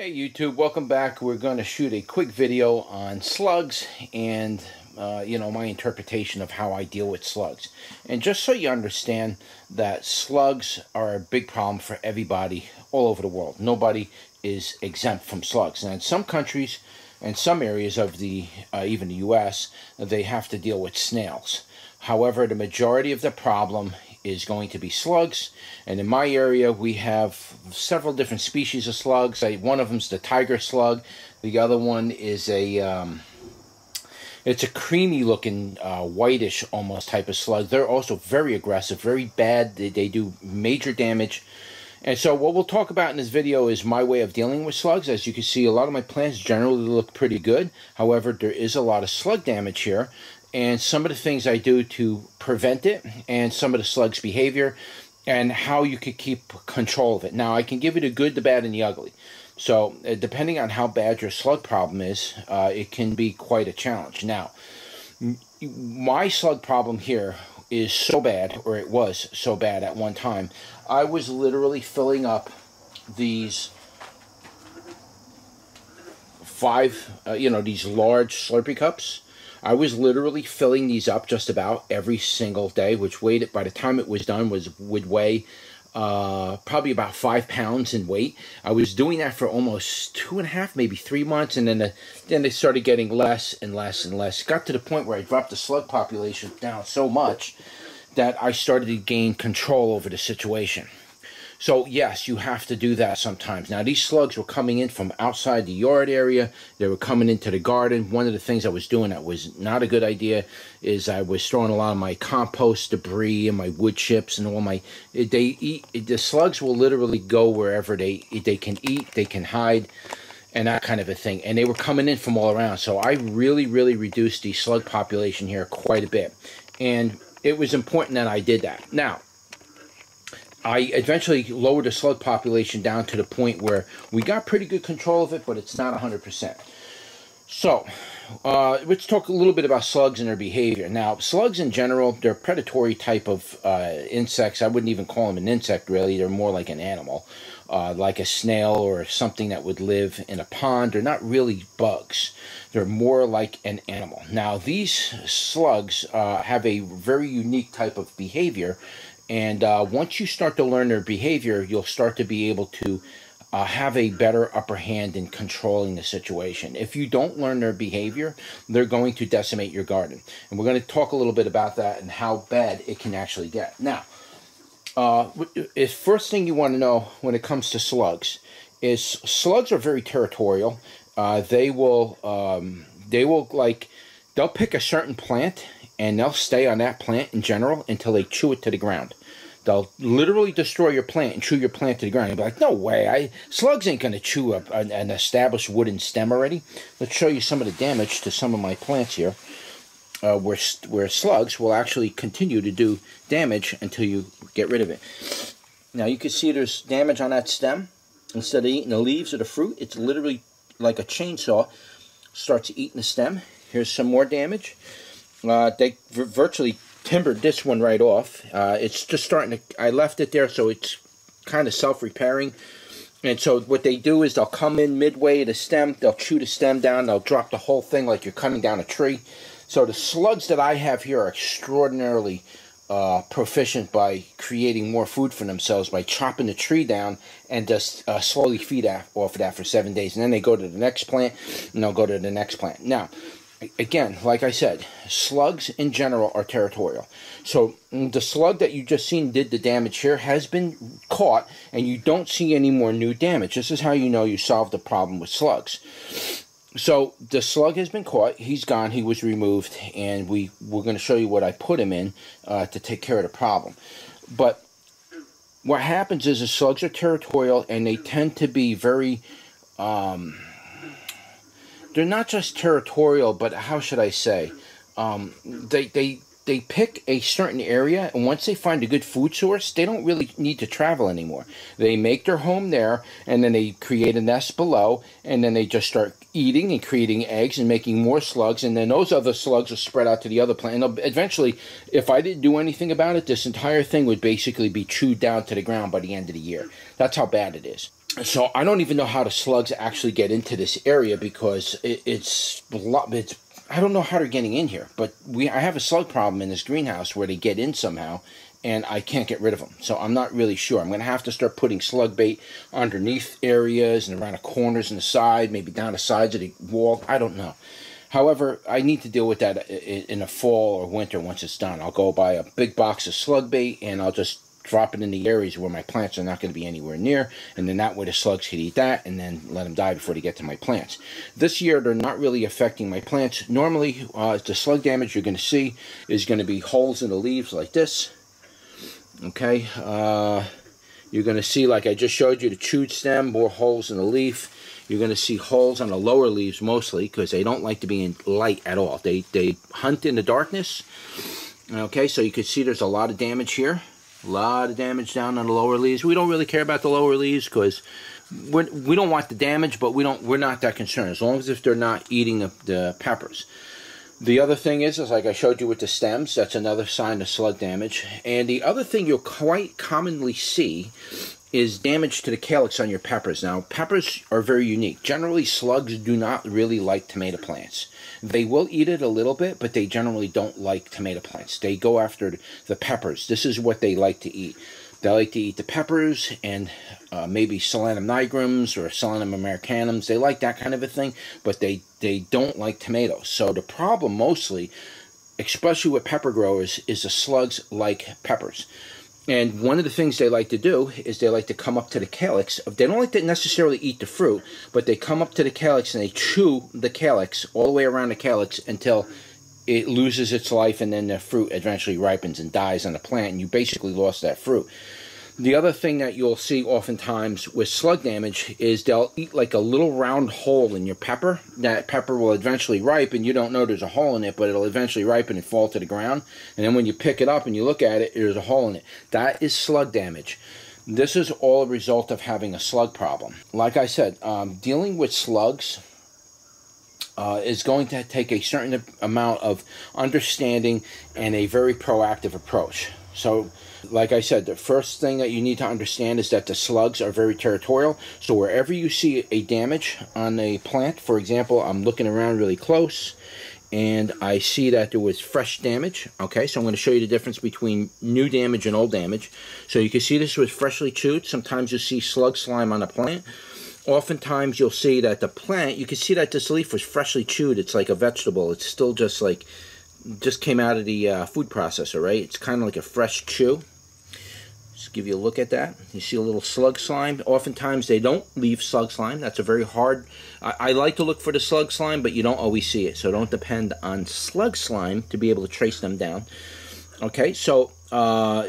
Hey YouTube, welcome back. We're going to shoot a quick video on slugs and my interpretation of how I deal with slugs. And just so you understand that slugs are a big problem for everybody all over the world. Nobody is exempt from slugs. And in some countries and some areas of even the US, they have to deal with snails. However, the majority of the problem is going to be slugs, and in my area we have several different species of slugs. One of them's the tiger slug. The other one is it's a creamy looking whitish almost type of slug. They're also very aggressive, very bad. They do major damage. And so what we'll talk about in this video is my way of dealing with slugs. As you can see, a lot of my plants generally look pretty good. However, there is a lot of slug damage here, and some of the things I do to prevent it, and some of the slug's behavior, and how you could keep control of it. Now, I can give you the good, the bad, and the ugly. So, depending on how bad your slug problem is, it can be quite a challenge. Now, my slug problem here is so bad, or it was so bad at one time. I was literally filling up these these large Slurpee cups. I was literally filling these up just about every single day, which weighed, by the time it was done, would weigh probably about 5 pounds in weight. I was doing that for almost 2.5, maybe 3 months, and then they started getting less and less and less. It got to the point where I dropped the slug population down so much that I started to gain control over the situation. So yes, you have to do that sometimes. Now, these slugs were coming in from outside the yard area. They were coming into the garden. One of the things I was doing that was not a good idea is I was throwing a lot of my compost debris and my wood chips and all my... The slugs will literally go wherever they can eat, they can hide, and that kind of a thing. And they were coming in from all around. So I really reduced the slug population here quite a bit. And it was important that I did that. Now, I eventually lowered the slug population down to the point where we got pretty good control of it, but it's not 100%. So, let's talk a little bit about slugs and their behavior. Now, slugs in general, they're predatory type of insects. I wouldn't even call them an insect, really. They're more like an animal, like a snail or something that would live in a pond. They're not really bugs. They're more like an animal. Now, these slugs have a very unique type of behavior. And once you start to learn their behavior, you'll start to be able to have a better upper hand in controlling the situation. If you don't learn their behavior, they're going to decimate your garden. And we're going to talk a little bit about that and how bad it can actually get. Now, first thing you want to know when it comes to slugs is slugs are very territorial. They'll pick a certain plant and they'll stay on that plant in general until they chew it to the ground. They'll literally destroy your plant and chew your plant to the ground. You'll be like, no way, slugs ain't going to chew up an established wooden stem already. Let's show you some of the damage to some of my plants here, where slugs will actually continue to do damage until you get rid of it. Now you can see there's damage on that stem. Instead of eating the leaves or the fruit, it's literally like a chainsaw starts eating the stem. Here's some more damage. They virtually timbered this one right off. It's just starting to... I left it there so it's kind of self-repairing. And so what they do is they'll come in midway the stem, they'll chew the stem down, they'll drop the whole thing like you're cutting down a tree. So the slugs that I have here are extraordinarily proficient by creating more food for themselves by chopping the tree down and just slowly feed off of that for 7 days. And then they go to the next plant, and they'll go to the next plant. Now, again, like I said, slugs in general are territorial. So the slug that you just seen did the damage here has been caught, and you don't see any more new damage. This is how you know you solved the problem with slugs. So the slug has been caught, he's gone, he was removed, and we're going to show you what I put him in to take care of the problem. But what happens is the slugs are territorial, and they tend to be very... they're not just territorial, but how should I say? They pick a certain area, and once they find a good food source, they don't really need to travel anymore. They make their home there, and then they create a nest below, and then they just start eating and creating eggs and making more slugs, and then those other slugs will spread out to the other plant. And eventually, if I didn't do anything about it, this entire thing would basically be chewed down to the ground by the end of the year. That's how bad it is. So I don't even know how the slugs actually get into this area because it's I don't know how they're getting in here. But I have a slug problem in this greenhouse where they get in somehow, and I can't get rid of them. So I'm not really sure. I'm going to have to start putting slug bait underneath areas and around the corners and the side, maybe down the sides of the wall. I don't know. However, I need to deal with that in the fall or winter once it's done. I'll go buy a big box of slug bait, and I'll just drop it in the areas where my plants are not going to be anywhere near, and then that way the slugs could eat that and then let them die before they get to my plants. This year, they're not really affecting my plants. Normally, the slug damage you're going to see is going to be holes in the leaves like this. Okay, you're going to see, like I just showed you, the chewed stem, more holes in the leaf. You're going to see holes on the lower leaves mostly because they don't like to be in light at all. They hunt in the darkness. Okay, so you can see there's a lot of damage here. A lot of damage down on the lower leaves. We don't really care about the lower leaves because we don't want the damage, but we're not that concerned as long as if they're not eating the peppers. The other thing is like I showed you with the stems, that's another sign of slug damage. And the other thing you'll quite commonly see is damage to the calyx on your peppers. Now, peppers are very unique. Generally, slugs do not really like tomato plants. They will eat it a little bit, but they generally don't like tomato plants. They go after the peppers. This is what they like to eat. They like to eat the peppers and maybe Solanum nigrums or Solanum americanums. They like that kind of a thing, but they don't like tomatoes. So the problem mostly, especially with pepper growers, is the slugs like peppers. And one of the things they like to do is they like to come up to the calyx. They don't like to necessarily eat the fruit, but they come up to the calyx and they chew the calyx all the way around the calyx until it loses its life, and then the fruit eventually ripens and dies on the plant, and you basically lost that fruit. The other thing that you'll see oftentimes with slug damage is they'll eat like a little round hole in your pepper. That pepper will eventually ripen. You don't know there's a hole in it, but it'll eventually ripen and fall to the ground. And then when you pick it up and you look at it, there's a hole in it. That is slug damage. This is all a result of having a slug problem. Like I said, dealing with slugs is going to take a certain amount of understanding and a very proactive approach. So, like I said, the first thing that you need to understand is that the slugs are very territorial. So wherever you see a damage on a plant, for example, I'm looking around really close, and I see that there was fresh damage. Okay, so I'm going to show you the difference between new damage and old damage. So you can see this was freshly chewed. Sometimes you'll see slug slime on the plant. Oftentimes you'll see that the plant, you can see that this leaf was freshly chewed. It's like a vegetable. It's still just came out of the food processor, right? It's kind of like a fresh chew. Just give you a look at that. You see a little slug slime. Oftentimes they don't leave slug slime. That's a very hard, I like to look for the slug slime, but you don't always see it. So don't depend on slug slime to be able to trace them down. Okay, so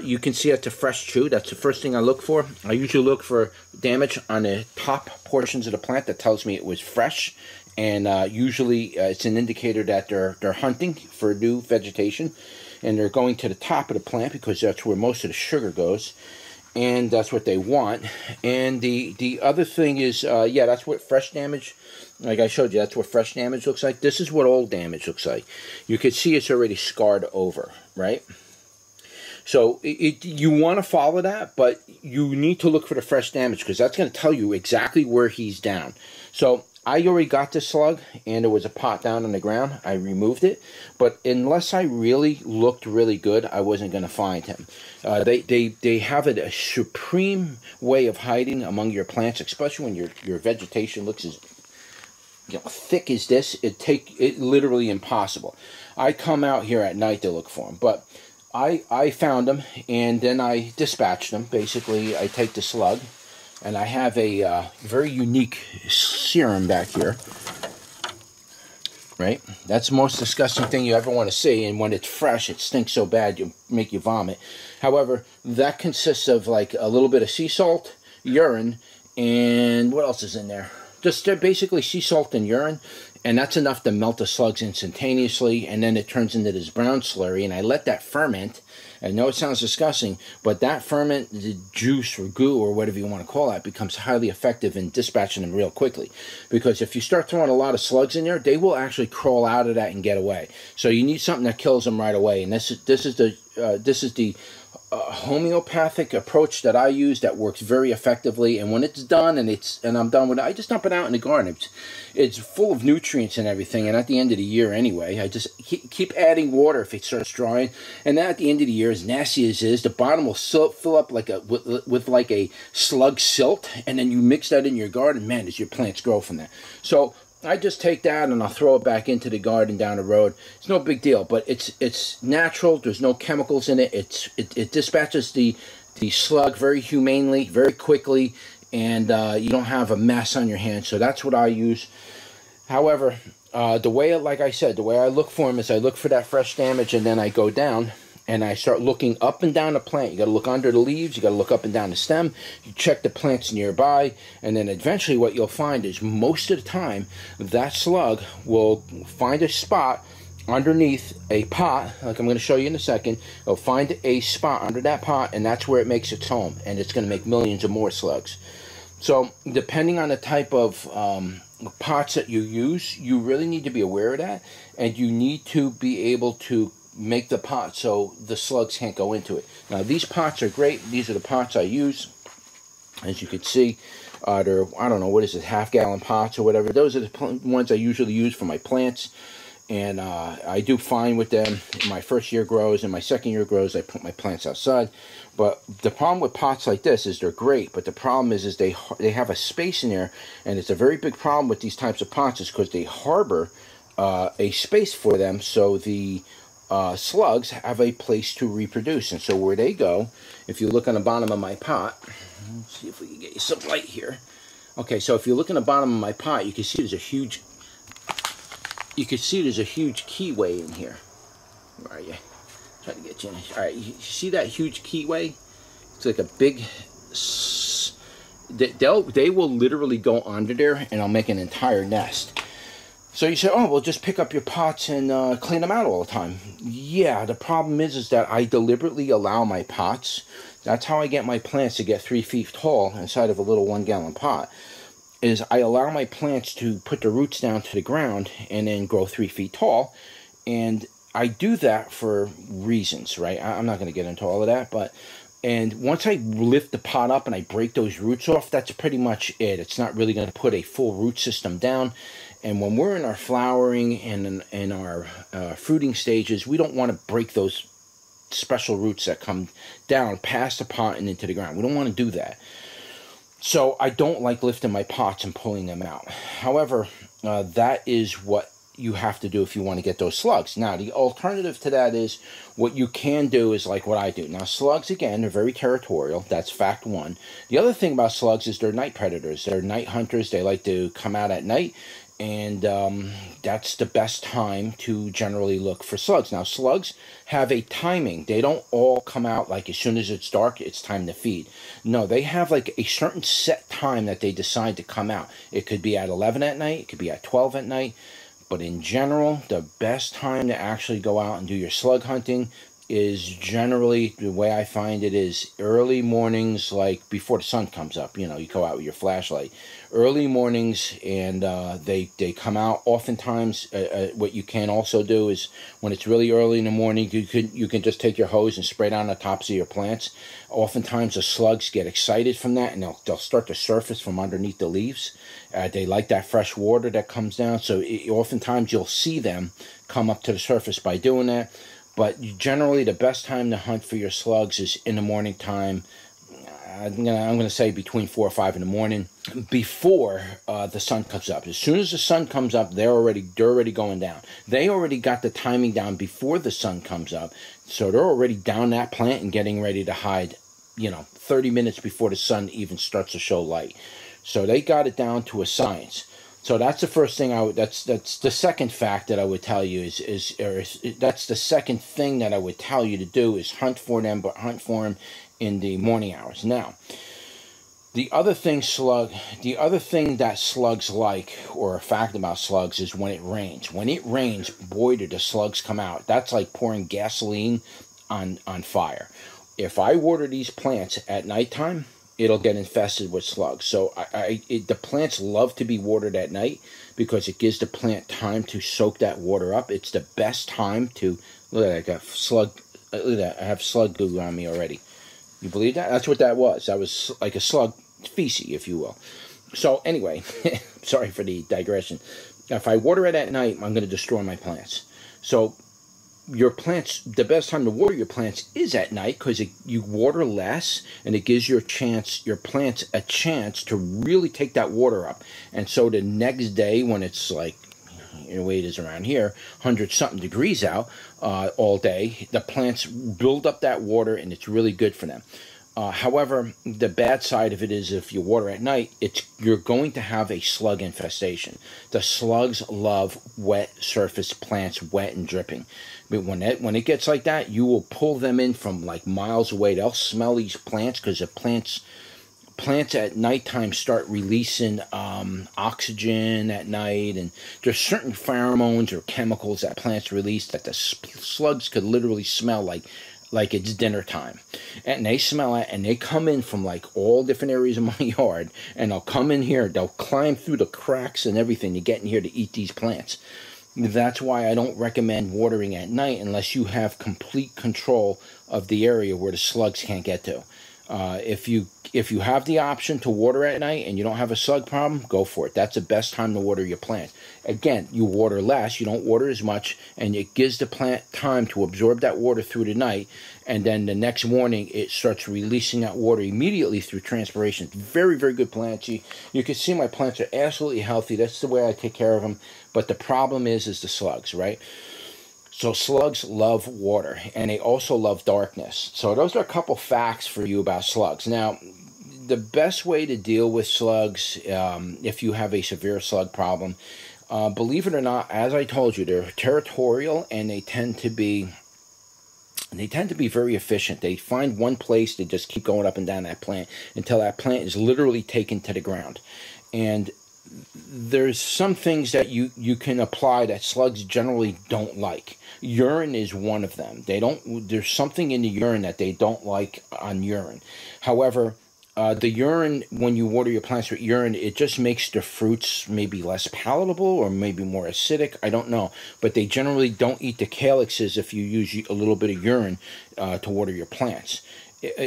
you can see it's a fresh chew. That's the first thing I look for. I usually look for damage on the top portions of the plant that tells me it was fresh. And usually it's an indicator that they're hunting for new vegetation, and they're going to the top of the plant because that's where most of the sugar goes, and that's what they want. And the other thing is, yeah, that's what fresh damage, like I showed you, that's what fresh damage looks like. This is what old damage looks like. You can see it's already scarred over, right? So you want to follow that, but you need to look for the fresh damage because that's going to tell you exactly where he's down. So I already got this slug, and there was a pot down on the ground. I removed it, but unless I really looked really good, I wasn't going to find him. They have a supreme way of hiding among your plants, especially when your vegetation looks as thick as this. It literally impossible. I come out here at night to look for them, but I found them, and then I dispatched them. Basically, I take the slug, and I have a very unique serum back here, right? That's the most disgusting thing you ever want to see, and when it's fresh, it stinks so bad, it'll make you vomit. However, that consists of like a little bit of sea salt, urine, and what else is in there? Just basically sea salt and urine, and that's enough to melt the slugs instantaneously, and then it turns into this brown slurry, and I let that ferment. I know it sounds disgusting, but that ferment, the juice or goo or whatever you want to call it, becomes highly effective in dispatching them real quickly. Because if you start throwing a lot of slugs in there, they will actually crawl out of that and get away. So you need something that kills them right away. And this is the homeopathic approach that I use that works very effectively. And when it's done and I'm done with it, I just dump it out in the garden. It's full of nutrients and everything. And at the end of the year anyway, I just keep adding water if it starts drying. And then at the end of the year, as nasty as it is, the bottom will fill up like with like a slug silt. And then you mix that in your garden. Man, does your plants grow from that. So I just take that and I'll throw it back into the garden down the road. It's no big deal, but it's natural. There's no chemicals in it. It dispatches the slug very humanely, very quickly, and you don't have a mess on your hands. So that's what I use. However, the way, like I said, the way I look for them is I look for that fresh damage, and then I go down and I start looking up and down the plant. You got to look under the leaves. You got to look up and down the stem. You check the plants nearby, and then eventually what you'll find is most of the time that slug will find a spot underneath a pot, like I'm going to show you in a second. It'll find a spot under that pot, and that's where it makes its home, and it's going to make millions of more slugs. So depending on the type of pots that you use, you really need to be aware of that, and you need to be able to make the pot so the slugs can't go into it. Now these pots are great. These are the pots I use. As you can see, they're, I don't know, what is it, half-gallon pots or whatever. Those are the ones I usually use for my plants, and I do fine with them. In my first year grows, and my second year grows, I put my plants outside. But the problem with pots like this is they're great, but the problem is they have a space in there, and it's a very big problem with these types of pots is because they harbor a space for them, so the slugs have a place to reproduce. And so where they go, if you look on the bottom of my pot, let's see if we can get you some light here. Okay, so if you look in the bottom of my pot, you can see there's a huge keyway in here. Where are you? Try to get you in. All right, you see that huge keyway? It's like a big. They will literally go under there, and I'll make an entire nest. So you say, oh, well, just pick up your pots and clean them out all the time. Yeah, the problem is that I deliberately allow my pots. That's how I get my plants to get 3 feet tall inside of a little 1-gallon pot. Is I allow my plants to put the roots down to the ground and then grow 3 feet tall. And I do that for reasons, right? I'm not going to get into all of that, but and once I lift the pot up and I break those roots off, that's pretty much it. It's not really going to put a full root system down. And when we're in our flowering and in our fruiting stages, we don't want to break those special roots that come down past the pot and into the ground. We don't want to do that. So I don't like lifting my pots and pulling them out. However, that is what you have to do if you want to get those slugs. Now, the alternative to that is what you can do is like what I do. Now, slugs, again, they're very territorial. That's fact one. The other thing about slugs is they're night predators. They're night hunters. They like to come out at night. And that's the best time to generally look for slugs. Now, slugs have a timing. They don't all come out like as soon as it's dark, it's time to feed. No, they have like a certain set time that they decide to come out. It could be at 11 at night. It could be at 12 at night. But in general, the best time to actually go out and do your slug hunting is generally, the way I find it is early mornings, like before the sun comes up. You know, you go out with your flashlight. Early mornings, and they come out. Oftentimes, what you can also do is when it's really early in the morning, you can just take your hose and spray down the tops of your plants. Oftentimes, the slugs get excited from that, and they'll start to surface from underneath the leaves. They like that fresh water that comes down, so oftentimes you'll see them come up to the surface by doing that. But generally, the best time to hunt for your slugs is in the morning time. I'm gonna say between 4 or 5 in the morning, before the sun comes up. As soon as the sun comes up, they're already going down. They already got the timing down before the sun comes up, so they're already down that plant and getting ready to hide. 30 minutes before the sun even starts to show light. So they got it down to a science. So that's the first thing that's the second fact that I would tell you that's the second thing that I would tell you to do is hunt for them, but hunt for them in the morning hours. Now, the other thing that slugs like, or a fact about slugs, is when it rains. When it rains, boy, do the slugs come out. That's like pouring gasoline on fire. If I water these plants at nighttime, it'll get infested with slugs. So the plants love to be watered at night because it gives the plant time to soak that water up. It's the best time to, look at that, I got slug Look at that. I have slug goo on me already. You believe that? That's what that was. That was like a slug feces, if you will. So anyway, sorry for the digression. If I water it at night, I'm going to destroy my plants. So your plants, the best time to water your plants is at night, because you water less, and it gives your plants a chance to really take that water up. And so the next day, when it's like, the way it is around here, 100-something degrees out all day, the plants build up that water, and it's really good for them. However, the bad side of it is if you water at night, you're going to have a slug infestation. The slugs love wet surface plants, wet and dripping. But when it gets like that, you will pull them in from like miles away. They'll smell these plants, because the plants at nighttime start releasing oxygen at night, and there's certain pheromones or chemicals that plants release that the slugs could literally smell like it's dinner time. And they smell it, and they come in from like all different areas of my yard, and they'll come in here, they'll climb through the cracks and everything to get in here to eat these plants. That's why I don't recommend watering at night unless you have complete control of the area where the slugs can't get to. If you have the option to water at night and you don't have a slug problem, go for it. That's the best time to water your plant. Again, you water less, you don't water as much, and it gives the plant time to absorb that water through the night, and then the next morning it starts releasing that water immediately through transpiration. Very, very good plants. You can see my plants are absolutely healthy. That's the way I take care of them. But the problem is the slugs, right? So slugs love water, and they also love darkness. So those are a couple facts for you about slugs. Now, the best way to deal with slugs, if you have a severe slug problem, believe it or not, as I told you, they're territorial, and they tend to be very efficient. They find one place, they just keep going up and down that plant until that plant is literally taken to the ground. And there's some things that you can apply that slugs generally don't like. Urine is one of them. There's something in the urine that they don't like on urine. However, the urine, when you water your plants with urine, it just makes the fruits maybe less palatable or maybe more acidic. I don't know. But they generally don't eat the calyxes if you use a little bit of urine to water your plants.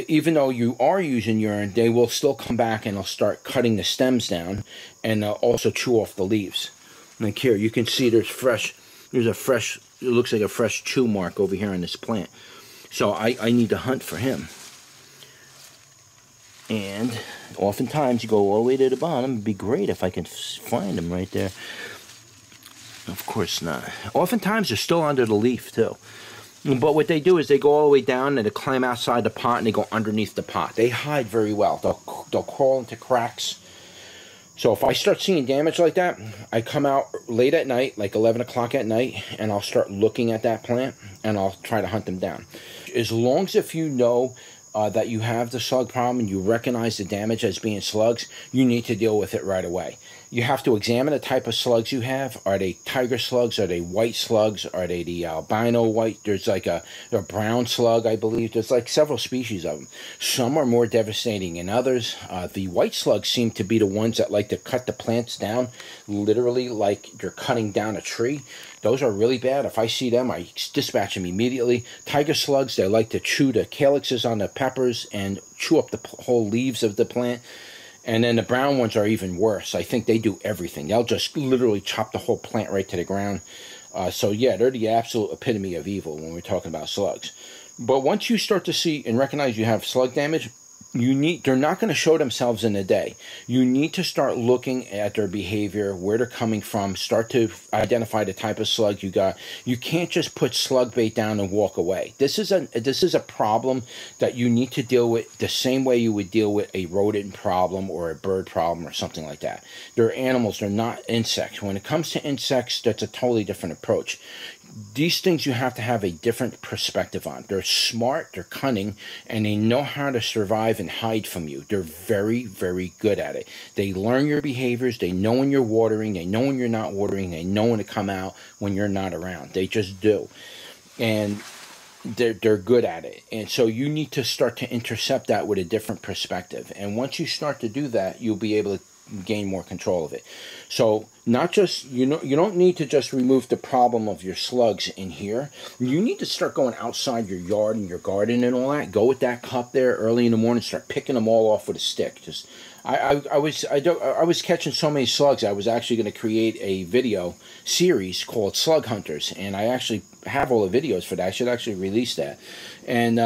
Even though you are using urine, they will still come back and they'll start cutting the stems down, and they'll also chew off the leaves. Like here, you can see it looks like a fresh chew mark over here on this plant. So I need to hunt for him. And oftentimes you go all the way to the bottom. It'd be great if I could find him right there. Of course not. Oftentimes they're still under the leaf too. But what they do is they go all the way down and they climb outside the pot and they go underneath the pot. They hide very well. They'll crawl into cracks. So if I start seeing damage like that, I come out late at night, like 11 o'clock at night, and I'll start looking at that plant and I'll try to hunt them down. As long as if you know that you have the slug problem and you recognize the damage as being slugs, you need to deal with it right away. You have to examine the type of slugs you have. Are they tiger slugs? Are they white slugs? Are they the albino white? There's like a brown slug, I believe. There's like several species of them. Some are more devastating than others. The white slugs seem to be the ones that like to cut the plants down, literally like you're cutting down a tree. Those are really bad. If I see them, I dispatch them immediately. Tiger slugs, they like to chew the calyxes on the peppers and chew up the whole leaves of the plant. And then the brown ones are even worse. I think they do everything. They'll just literally chop the whole plant right to the ground. So yeah, they're the absolute epitome of evil when we're talking about slugs. But once you start to see and recognize you have slug damage, they're not going to show themselves in a day. You need to start looking at their behavior, where they're coming from, start to identify the type of slug you got. You can't just put slug bait down and walk away. This is a problem that you need to deal with the same way you would deal with a rodent problem or a bird problem or something like that. They're animals, they're not insects. When it comes to insects, that's a totally different approach. These things you have to have a different perspective on. They're smart, they're cunning, and they know how to survive and hide from you. They're very, very good at it. They learn your behaviors. They know when you're watering. They know when you're not watering. They know when to come out when you're not around. They just do. And they're good at it. And so you need to start to intercept that with a different perspective. And once you start to do that, you'll be able to gain more control of it. So not just, you don't need to just remove the problem of your slugs in here. You need to start going outside your yard and your garden and all that. Go with that cup there early in the morning, start picking them all off with a stick. Just I was catching so many slugs. I was actually going to create a video series called Slug Hunters, and I actually have all the videos for that. I should actually release that, and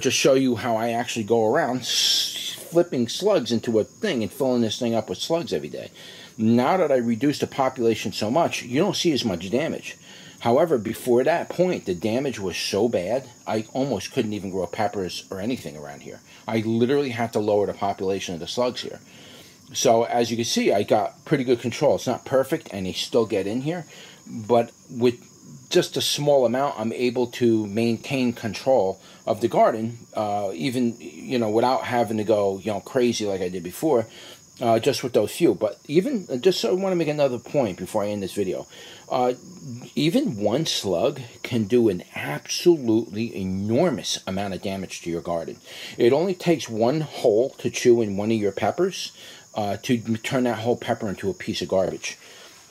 just show you how I actually go around flipping slugs into a thing and filling this thing up with slugs every day. Now that I reduced the population so much, you don't see as much damage. However, before that point, the damage was so bad, I almost couldn't even grow peppers or anything around here. I literally had to lower the population of the slugs here. So as you can see, I got pretty good control. It's not perfect, and they still get in here, but with just a small amount, I'm able to maintain control of the garden, even without having to go crazy like I did before. Just with those few. But even, just so I want to make another point before I end this video, even one slug can do an absolutely enormous amount of damage to your garden. It only takes one hole to chew in one of your peppers to turn that whole pepper into a piece of garbage.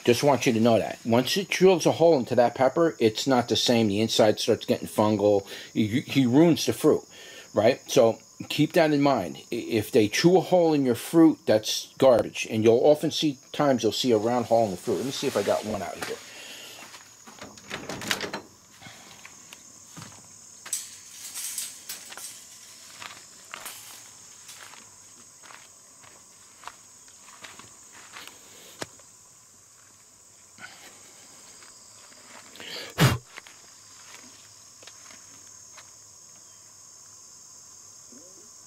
Just want you to know that. Once it drills a hole into that pepper, it's not the same. The inside starts getting fungal. He ruins the fruit, right? So keep that in mind. If they chew a hole in your fruit, that's garbage. And you'll often see times you'll see a round hole in the fruit. Let me see if I got one out here.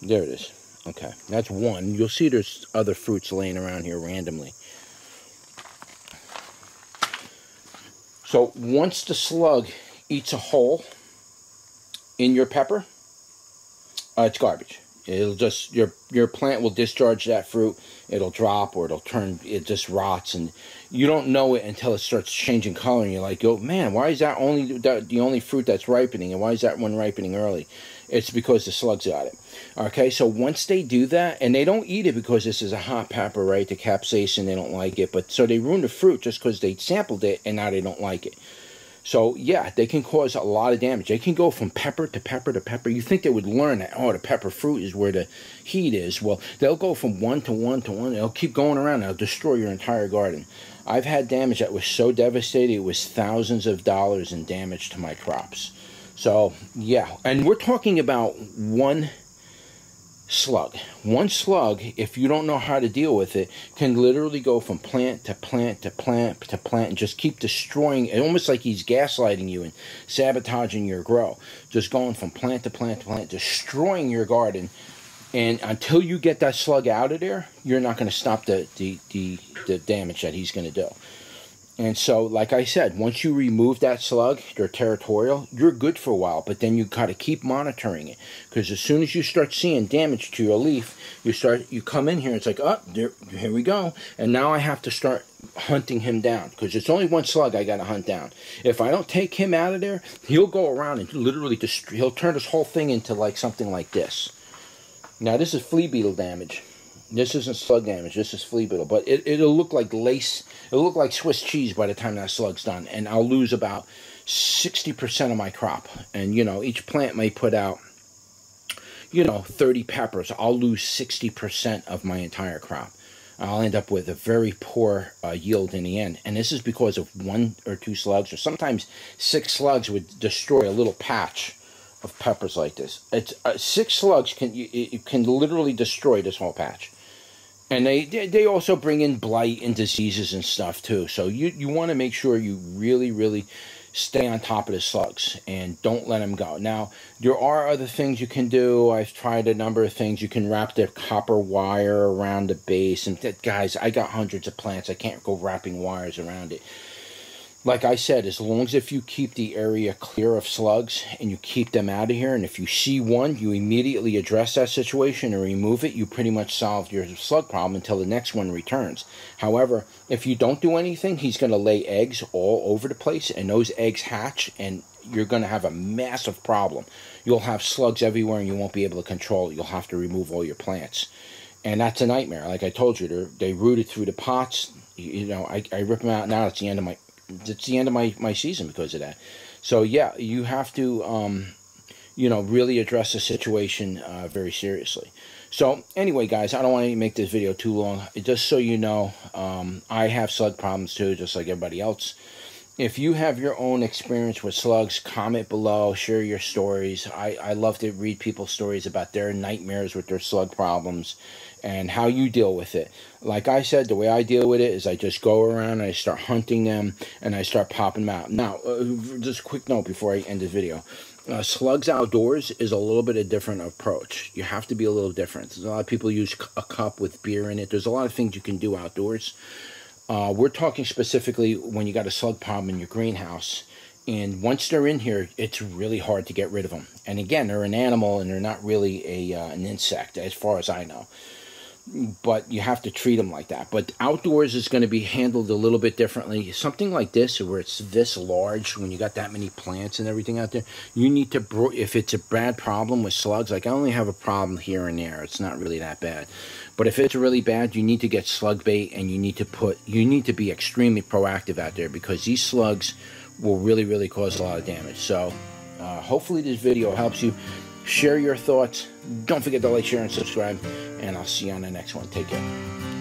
There it is. Okay, that's one. You'll see there's other fruits laying around here randomly. So once the slug eats a hole in your pepper, it's garbage. It'll just, your plant will discharge that fruit. It'll drop, or it just rots, and you don't know it until it starts changing color, and you're like, oh man, why is that the only fruit that's ripening, and why is that one ripening early? It's because the slugs got it. Okay, so once they do that, and they don't eat it because this is a hot pepper, right? The capsaicin, they don't like it, but so they ruin the fruit just because they sampled it, and now they don't like it. So yeah, they can cause a lot of damage. They can go from pepper to pepper to pepper. You think they would learn that, oh, the pepper fruit is where the heat is. Well, they'll go from one to one to one. They'll keep going around. They'll destroy your entire garden. I've had damage that was so devastating, it was thousands of dollars in damage to my crops. So yeah, and we're talking about one slug. One slug, if you don't know how to deal with it, can literally go from plant to plant to plant to plant and just keep destroying it, almost like he's gaslighting you and sabotaging your grow. Just going from plant to plant to plant, destroying your garden. And until you get that slug out of there, you're not going to stop the damage that he's going to do. And so, like I said, once you remove that slug, they're territorial, you're good for a while, but then you got to keep monitoring it. Because as soon as you start seeing damage to your leaf, you come in here, it's like, oh, here we go. And now I have to start hunting him down, because it's only one slug I got to hunt down. If I don't take him out of there, he'll go around and literally he'll turn this whole thing into like something like this. Now, this is flea beetle damage. This isn't slug damage, this is flea beetle. But it'll look like lace, it'll look like Swiss cheese by the time that slug's done. And I'll lose about 60% of my crop. And, each plant may put out, 30 peppers. I'll lose 60% of my entire crop. I'll end up with a very poor yield in the end. And this is because of 1 or 2 slugs, or sometimes 6 slugs would destroy a little patch of peppers like this. It's 6 slugs can literally destroy this whole patch. And they also bring in blight and diseases and stuff too. So you want to make sure you really, really stay on top of the slugs and don't let them go. Now, there are other things you can do. I've tried a number of things. You can wrap the copper wire around the base. And guys, I got hundreds of plants. I can't go wrapping wires around it. Like I said, as long as if you keep the area clear of slugs and you keep them out of here, and if you see one, you immediately address that situation and remove it, you pretty much solved your slug problem until the next one returns. However, if you don't do anything, he's going to lay eggs all over the place, and those eggs hatch, and you're going to have a massive problem. You'll have slugs everywhere, and you won't be able to control it. You'll have to remove all your plants. And that's a nightmare. Like I told you, they rooted through the pots. You know, I rip them out now. It's the end of my season because of that. So yeah, you have to you know, really address the situation very seriously. So anyway, guys, I don't want to make this video too long. Just so you know, I have slug problems too, just like everybody else. If you have your own experience with slugs, comment below, share your stories. I love to read people's stories about their nightmares with their slug problems and how you deal with it. Like I said, the way I deal with it is I just go around and I start hunting them and I start popping them out. Now, just a quick note before I end this video. Slugs outdoors is a little bit of a different approach. You have to be a little different. There's a lot of people use a cup with beer in it. There's a lot of things you can do outdoors. We're talking specifically when you got a slug problem in your greenhouse, and once they're in here, it's really hard to get rid of them. And again, they're an animal, and they're not really an insect, as far as I know. But you have to treat them like that. But outdoors is going to be handled a little bit differently. Something like this, where it's this large, when you got that many plants and everything out there, you need to, if it's a bad problem with slugs, like I only have a problem here and there. It's not really that bad. But if it's really bad, you need to get slug bait, and you need to be extremely proactive out there, because these slugs will really, really cause a lot of damage. So hopefully this video helps you. Share your thoughts. Don't forget to like, share, and subscribe. And I'll see you on the next one. Take care.